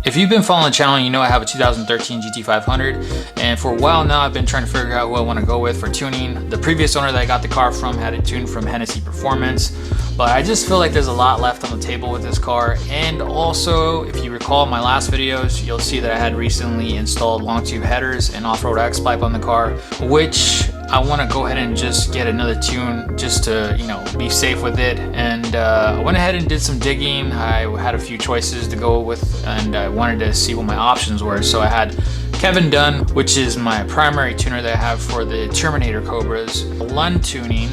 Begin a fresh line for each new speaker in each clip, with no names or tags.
If you've been following the channel, you know I have a 2013 GT500, and for a while now I've been trying to figure out who I want to go with for tuning. The previous owner that I got the car from had it tuned from Hennessy Performance, but I just feel like there's a lot left on the table with this car. And also, if you recall my last videos, you'll see that I had recently installed long tube headers and off-road X-pipe on the car, which I want to go ahead and just get another tune just to, be safe with it. And I went ahead and did some digging. I had a few choices to go with, and I wanted to see what my options were. So I had Kevin Dunn, which is my primary tuner that I have for the Terminator Cobras, Lund tuning,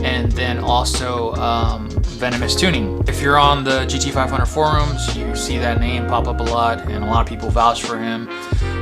and then also Venomous tuning. If you're on the GT500 forums, you see that name pop up a lot, and a lot of people vouch for him.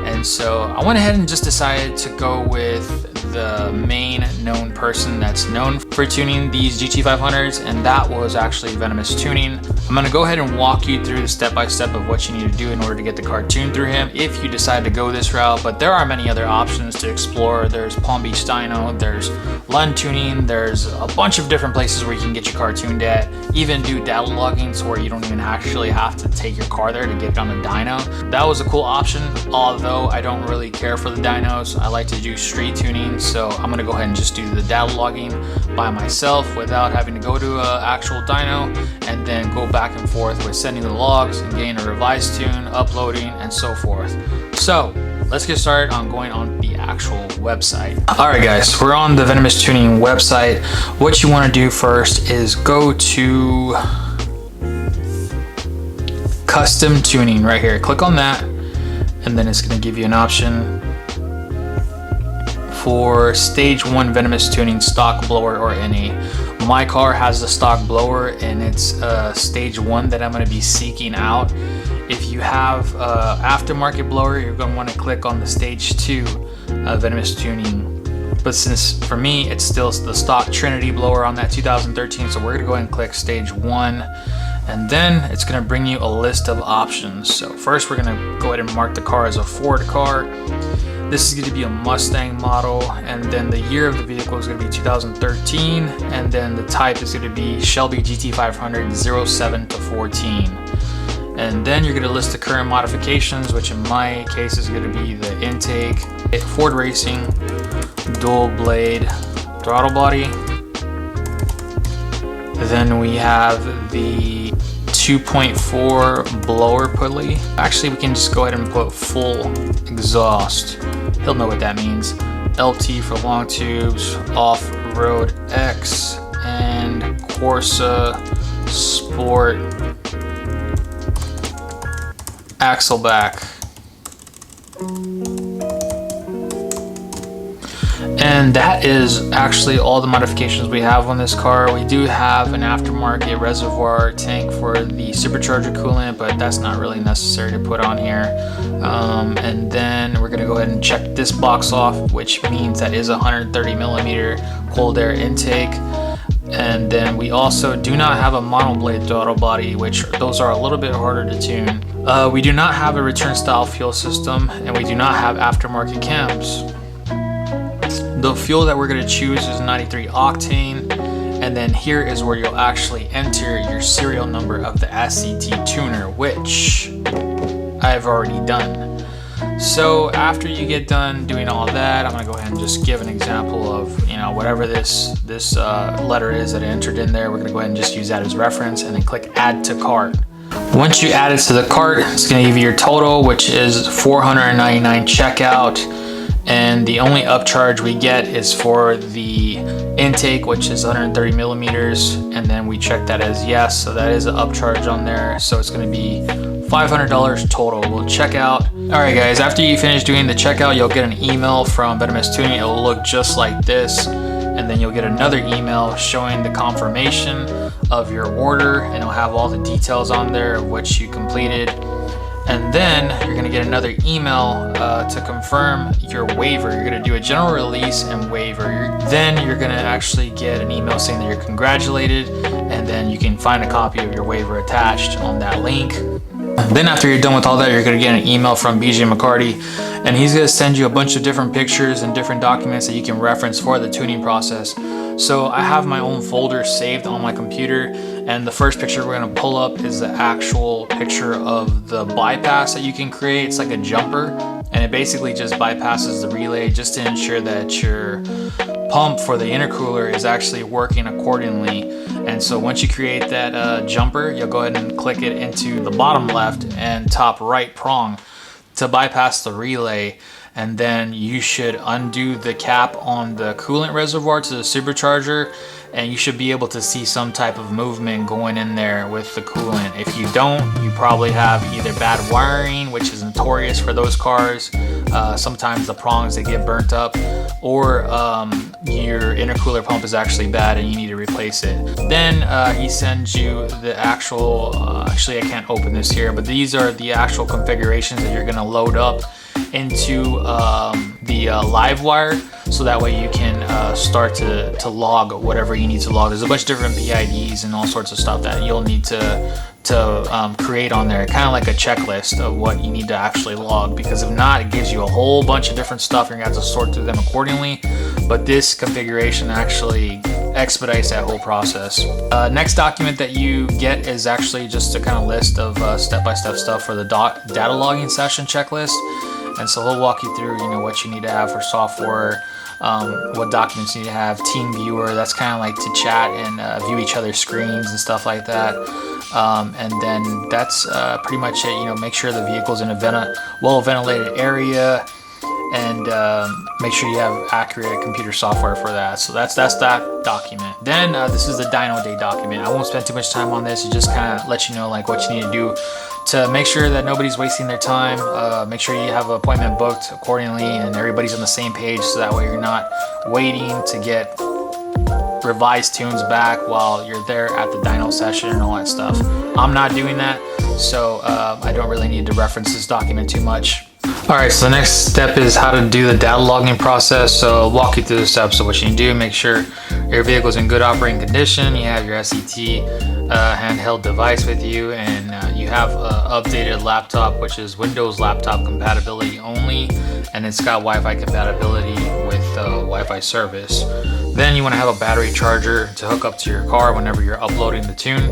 And so I went ahead and just decided to go with the main known person that's known for tuning these GT500s, and that was actually Venomous Tuning. I'm going to go ahead and walk you through the step-by-step of what you need to do in order to get the car tuned through him if you decide to go this route. But there are many other options to explore. There's Palm Beach Dyno, there's Lund tuning, there's a bunch of different places where you can get your car tuned at, even do data logging, so where you don't even actually have to take your car there to get it on the dyno. That was a cool option, although I don't really care for the dynos. I like to do street tuning, so I'm gonna go ahead and just do the data logging by myself without having to go to an actual dyno and then go back and forth with sending the logs and getting a revised tune, uploading, and so forth. So let's get started on going on the actual website. Alright guys, we're on the Venomous Tuning website. What you want to do first is go to Custom Tuning right here. Click on that, and then it's going to give you an option for Stage 1 Venomous Tuning stock blower or NA. My car has the stock blower, and it's Stage 1 that I'm going to be seeking out. If you have aftermarket blower, you're going to want to click on the Stage 2 Venomous Tuning. But since for me it's still the stock Trinity blower on that 2013, so we're going to go ahead and click Stage 1, and then it's going to bring you a list of options. So first we're going to go ahead and mark the car as a Ford car. This is going to be a Mustang model, and then the year of the vehicle is going to be 2013, and then the type is going to be Shelby GT500 07 to 14. And then you're going to list the current modifications, which in my case is going to be the intake, Ford Racing, dual blade throttle body. Then we have the 2.4 blower pulley. Actually, we can just go ahead and put full exhaust. He'll know what that means. LT for long tubes, off-road X, and Corsa Sport axle back. And that is actually all the modifications we have on this car. We do have an aftermarket reservoir tank for the supercharger coolant, but that's not really necessary to put on here. And then we're going to go ahead and check this box off, which means that is a 130 millimeter cold air intake. And then we also do not have a monoblade throttle body, which those are a little bit harder to tune. We do not have a return style fuel system, and we do not have aftermarket cams. The fuel that we're going to choose is 93 octane, and then here is where you'll actually enter your serial number of the SCT tuner, which I've already done. So after you get done doing all that, I'm going to go ahead and just give an example of whatever this letter is that I entered in there. We're going to go ahead and just use that as reference, and then click add to cart. Once you add it to the cart, it's going to give you your total, which is $499 checkout. And the only upcharge we get is for the intake, which is 130 millimeters, and then we check that as yes, so that is an upcharge on there. So it's going to be $500 total. We'll check out. Alright guys, after you finish doing the checkout, you'll get an email from Venomous Tuning. It'll look just like this, and then you'll get another email showing the confirmation of your order, and it'll have all the details on there of what you completed. And then you're going to get another email to confirm your waiver. You're going to do a general release and waiver. Then you're going to actually get an email saying that you're congratulated, and then you can find a copy of your waiver attached on that link. Then after you're done with all that, you're going to get an email from BJ McCarty, and he's going to send you a bunch of different pictures and different documents that you can reference for the tuning process. So I have my own folder saved on my computer, And the first picture we're gonna pull up is the actual picture of the bypass that you can create. It's like a jumper, and it basically just bypasses the relay just to ensure that your pump for the intercooler is actually working accordingly. And so once you create that jumper, you'll go ahead and click it into the bottom left and top right prong to bypass the relay. And then you should undo the cap on the coolant reservoir to the supercharger, and you should be able to see some type of movement going in there with the coolant. If you don't, you probably have either bad wiring, which is notorious for those cars. Sometimes the prongs, they get burnt up, or your intercooler pump is actually bad and you need to replace it. Then he sends you the actual, actually I can't open this here, but these are the actual configurations that you're gonna load up into the live wire, so that way you can start to log whatever you need to log. There's a bunch of different PIDs and all sorts of stuff that you'll need to create on there, kind of like a checklist of what you need to actually log, because if not, it gives you a whole bunch of different stuff. You're gonna have to sort through them accordingly, but this configuration actually expedites that whole process. Next document that you get is actually just a kind of list of step-by-step stuff for the data logging session checklist. And so he'll walk you through, what you need to have for software, what documents you need to have, team viewer, that's kind of like to chat and view each other's screens and stuff like that. And then that's pretty much it. Make sure the vehicle's in a well-ventilated area, and make sure you have accurate computer software for that. So that's that document. Then this is the dyno day document. I won't spend too much time on this. It just kind of lets you know like what you need to do to make sure that nobody's wasting their time. Make sure you have an appointment booked accordingly and everybody's on the same page, so that way you're not waiting to get revised tunes back while you're there at the dyno session and all that stuff. I'm not doing that, so I don't really need to reference this document too much. Alright, so the next step is how to do the data logging process. So I'll walk you through the steps of what you can do. Make sure your vehicle's in good operating condition, you have your SET handheld device with you, and you have an updated laptop, which is Windows laptop compatibility only, and it's got Wi-Fi compatibility with Wi-Fi service. Then you want to have a battery charger to hook up to your car whenever you're uploading the tune.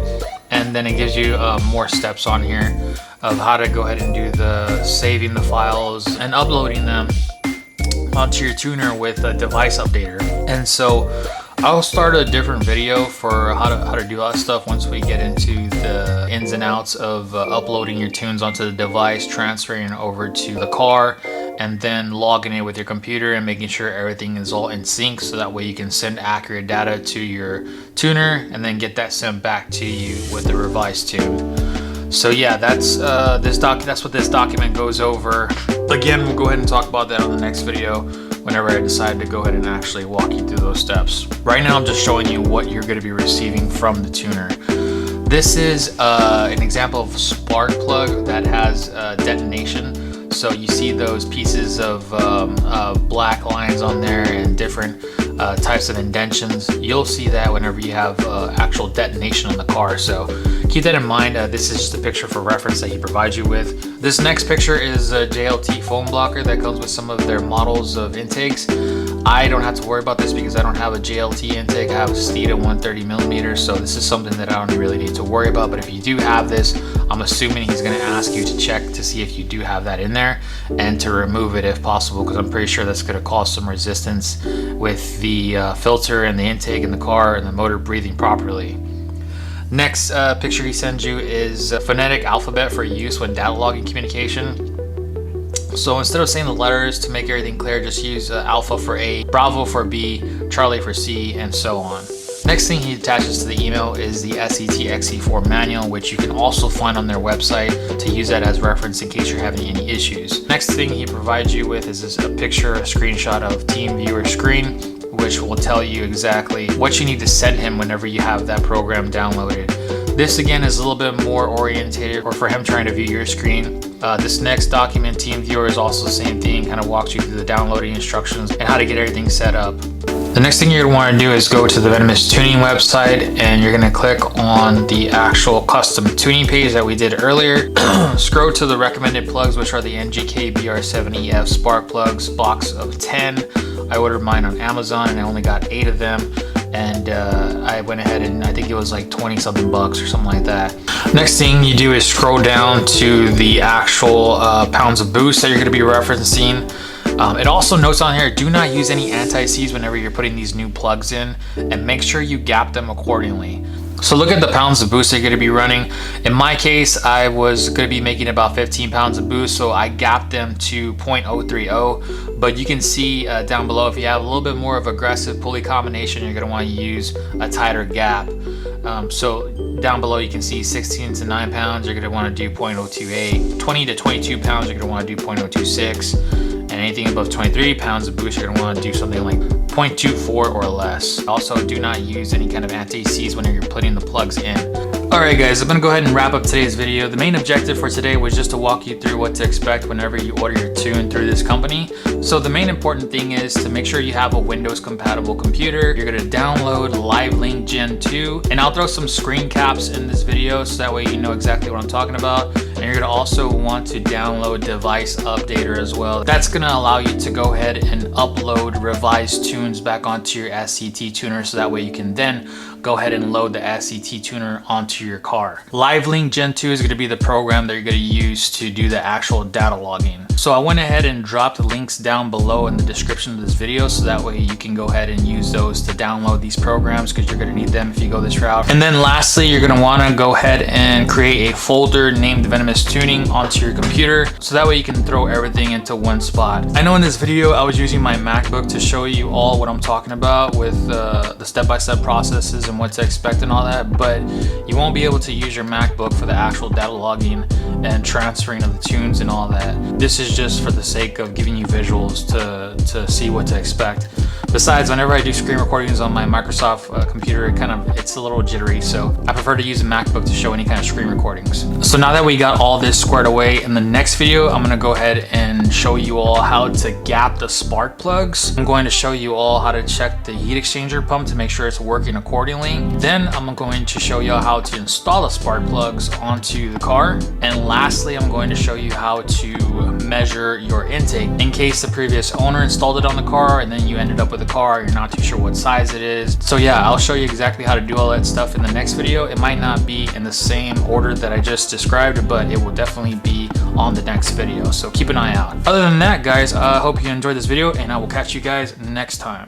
And then it gives you more steps on here of how to go ahead and do the saving the files and uploading them onto your tuner with a device updater. And so I'll start a different video for how to do all that stuff once we get into the ins and outs of uploading your tunes onto the device, transferring it over to the car, and then logging it with your computer and making sure everything is all in sync, so that way you can send accurate data to your tuner and then get that sent back to you with the revised tune. So yeah, that's what this document goes over. Again, we'll go ahead and talk about that on the next video whenever I decide to go ahead and actually walk you through those steps. Right now I'm just showing you what you're going to be receiving from the tuner. This is an example of a spark plug that has detonation. So you see those pieces of black lines on there and different types of indentions. You'll see that whenever you have actual detonation on the car. So keep that in mind. This is just a picture for reference that he provides you with. This next picture is a JLT foam blocker that comes with some of their models of intakes. I don't have to worry about this because I don't have a JLT intake. I have a Steeda 130 millimeters, so this is something that I don't really need to worry about. But if you do have this, I'm assuming he's going to ask you to check to see if you do have that in there and to remove it if possible, because I'm pretty sure that's going to cause some resistance with the filter and the intake in the car and the motor breathing properly. Next picture he sends you is a phonetic alphabet for use when data logging communication. So instead of saying the letters, to make everything clear, just use Alpha for A, Bravo for B, Charlie for C, and so on. Next thing he attaches to the email is the SET XE4 manual, which you can also find on their website to use that as reference in case you're having any issues. Next thing he provides you with is a picture, a screenshot of Team Viewer screen, which will tell you exactly what you need to send him whenever you have that program downloaded. This again is a little bit more orientated or for him trying to view your screen. This next document, Team Viewer, is also the same thing, kind of walks you through the downloading instructions and how to get everything set up. The next thing you're going to want to do is go to the Venomous Tuning website, and you're going to click on the actual custom tuning page that we did earlier. Scroll to the recommended plugs, which are the NGK BR7EF spark plugs, box of 10. I ordered mine on Amazon and I only got 8 of them. And I went ahead and I think it was like 20 something bucks or something like that. Next thing you do is scroll down to the actual pounds of boost that you're going to be referencing. It also notes on here, do not use any anti-seize whenever you're putting these new plugs in, and make sure you gap them accordingly. So look at the pounds of boost you're going to be running. In my case, I was going to be making about 15 pounds of boost, so I gapped them to 0.030. But you can see down below, if you have a little bit more of aggressive pulley combination, you're going to want to use a tighter gap. So down below you can see 16 to 9 pounds, you're going to want to do 0.028. 20 to 22 pounds, you're going to want to do 0.026. And anything above 23 pounds of boost, you're going to want to do something like 0.24 or less. Also, do not use any kind of anti-seize when you're putting the plugs in. Alright guys, I'm going to go ahead and wrap up today's video. The main objective for today was just to walk you through what to expect whenever you order your tune through this company. So the main important thing is to make sure you have a Windows compatible computer. You're going to download Livelink Gen II, and I'll throw some screen caps in this video so that way you know exactly what I'm talking about. And you're going to also want to download Device Updater as well. That's going to allow you to go ahead and upload revised tunes back onto your SCT tuner, so that way you can then go ahead and load the SCT tuner onto your car. Livelink Gen II is going to be the program that you're going to use to do the actual data logging. So I went ahead and dropped links down below in the description of this video, so that way you can go ahead and use those to download these programs, because you're going to need them if you go this route. And then lastly, you're going to want to go ahead and create a folder named Venomous Tuning onto your computer, so that way you can throw everything into one spot. I know in this video I was using my MacBook to show you all what I'm talking about with the step-by-step processes and what to expect and all that, but you won't be able to use your MacBook for the actual data logging and transferring of the tunes and all that. This is just for the sake of giving you visuals to see what to expect. Besides, whenever I do screen recordings on my Microsoft computer, it's a little jittery, so I prefer to use a MacBook to show any kind of screen recordings. So now that we got all this squared away, in the next video I'm going to go ahead and show you all how to gap the spark plugs. I'm going to show you all how to check the heat exchanger pump to make sure it's working accordingly. Then I'm going to show you how to install the spark plugs onto the car. And lastly, I'm going to show you how to measure your intake in case the previous owner installed it on the car and then you ended up with a car, you're not too sure what size it is. So yeah, I'll show you exactly how to do all that stuff in the next video. It might not be in the same order that I just described, but it will definitely be on the next video, so keep an eye out. Other than that guys, I hope you enjoyed this video, and I will catch you guys next time.